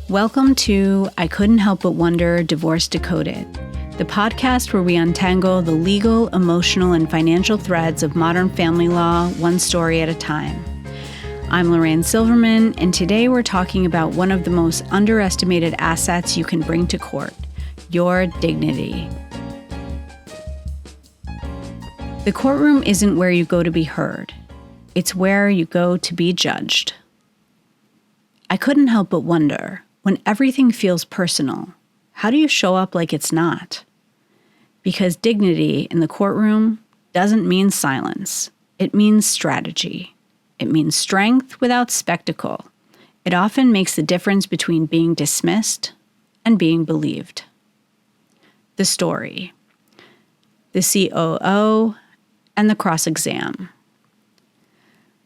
Welcome to I Couldn't Help But Wonder Divorce Decoded, the podcast where we untangle the legal, emotional, and financial threads of modern family law, one story at a time. I'm Lorraine Silverman, and today we're talking about one of the most underestimated assets you can bring to court, your dignity. The courtroom isn't where you go to be heard. It's where you go to be judged. I couldn't help but wonder, when everything feels personal, how do you show up like it's not? Because dignity in the courtroom doesn't mean silence. It means strategy. It means strength without spectacle. It often makes the difference between being dismissed and being believed. The story. The COO and the cross-exam.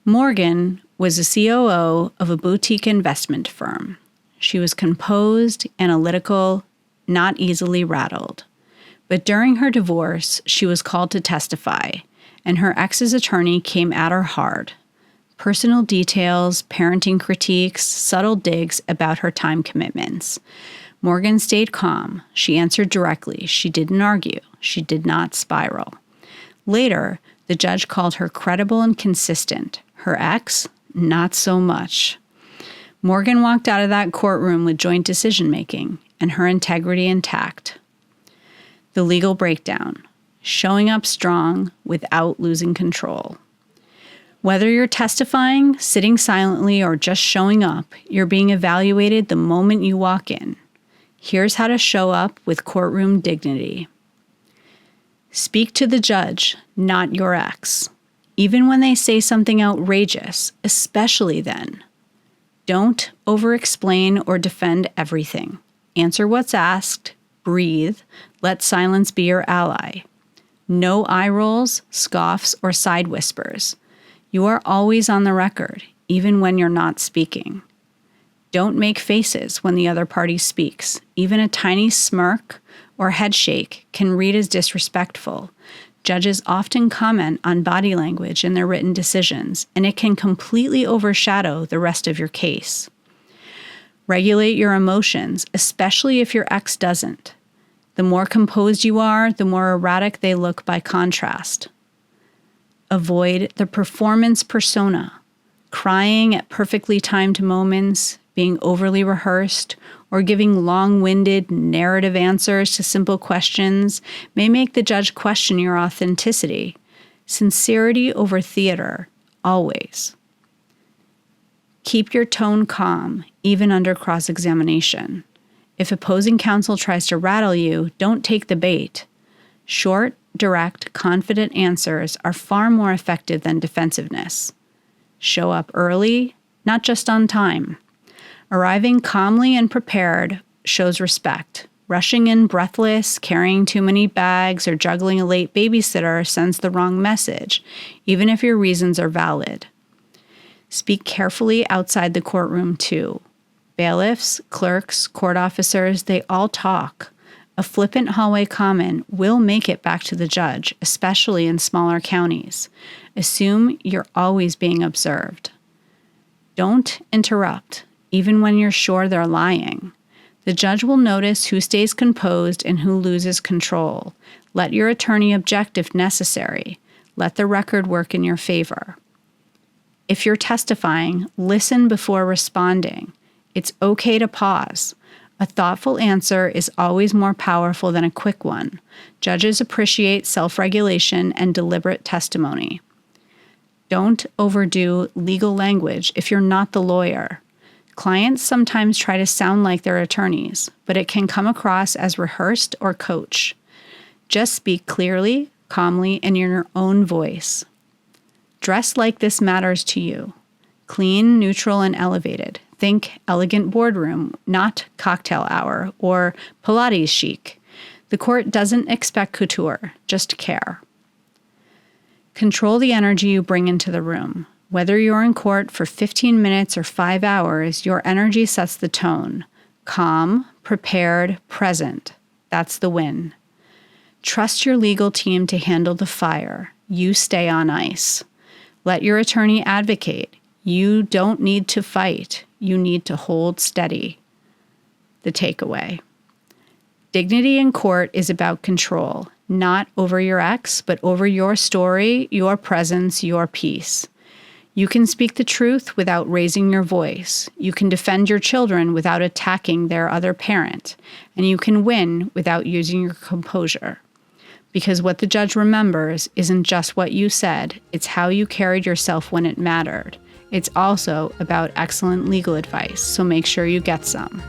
Morgan was a COO of a boutique investment firm. She was composed, analytical, not easily rattled. But during her divorce, she was called to testify, and her ex's attorney came at her hard. Personal details, parenting critiques, subtle digs about her time commitments. Morgan stayed calm. She answered directly. She didn't argue. She did not spiral. Later, the judge called her credible and consistent. Her ex, not so much. Morgan walked out of that courtroom with joint decision-making and her integrity intact. The legal breakdown. Showing up strong without losing control. Whether you're testifying, sitting silently, or just showing up, you're being evaluated the moment you walk in. Here's how to show up with courtroom dignity. Speak to the judge, not your ex. Even when they say something outrageous, especially then. Don't over-explain or defend everything. Answer what's asked, breathe, let silence be your ally. No eye rolls, scoffs, or side whispers. You are always on the record, even when you're not speaking. Don't make faces when the other party speaks. Even a tiny smirk or head shake can read as disrespectful. Judges often comment on body language in their written decisions, and it can completely overshadow the rest of your case. Regulate your emotions, especially if your ex doesn't. The more composed you are, the more erratic they look by contrast. Avoid the performance persona, crying at perfectly timed moments, being overly rehearsed, or giving long-winded narrative answers to simple questions may make the judge question your authenticity. Sincerity over theater, always. Keep your tone calm, even under cross-examination. If opposing counsel tries to rattle you, don't take the bait. Short, direct, confident answers are far more effective than defensiveness. Show up early, not just on time. Arriving calmly and prepared shows respect. Rushing in breathless, carrying too many bags, or juggling a late babysitter sends the wrong message, even if your reasons are valid. Speak carefully outside the courtroom, too. Bailiffs, clerks, court officers, they all talk. A flippant hallway comment will make it back to the judge, especially in smaller counties. Assume you're always being observed. Don't interrupt. Even when you're sure they're lying. The judge will notice who stays composed and who loses control. Let your attorney object if necessary. Let the record work in your favor. If you're testifying, listen before responding. It's okay to pause. A thoughtful answer is always more powerful than a quick one. Judges appreciate self-regulation and deliberate testimony. Don't overdo legal language if you're not the lawyer. Clients sometimes try to sound like their attorneys, but it can come across as rehearsed or coach. Just speak clearly, calmly, and in your own voice. Dress like this matters to you. Clean, neutral, and elevated. Think elegant boardroom, not cocktail hour, or Pilates chic. The court doesn't expect couture, just care. Control the energy you bring into the room. Whether you're in court for 15 minutes or 5 hours, your energy sets the tone. Calm, prepared, present. That's the win. Trust your legal team to handle the fire. You stay on ice. Let your attorney advocate. You don't need to fight. You need to hold steady. the takeaway. Dignity in court is about control, not over your ex, but over your story, your presence, your peace. You can speak the truth without raising your voice. You can defend your children without attacking their other parent. And you can win without using your composure. Because what the judge remembers isn't just what you said, it's how you carried yourself when it mattered. It's also about excellent legal advice, so make sure you get some.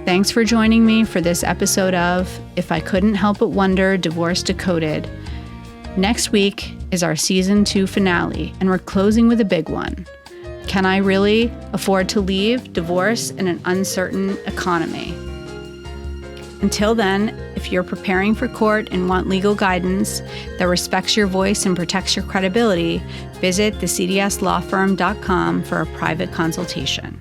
Thanks for joining me for this episode of If I Couldn't Help But Wonder, Divorce Decoded. Next week is our season 2 finale, and we're closing with a big one. Can I really afford to leave divorce in an uncertain economy? Until then, if you're preparing for court and want legal guidance that respects your voice and protects your credibility, visit thecdslawfirm.com for a private consultation.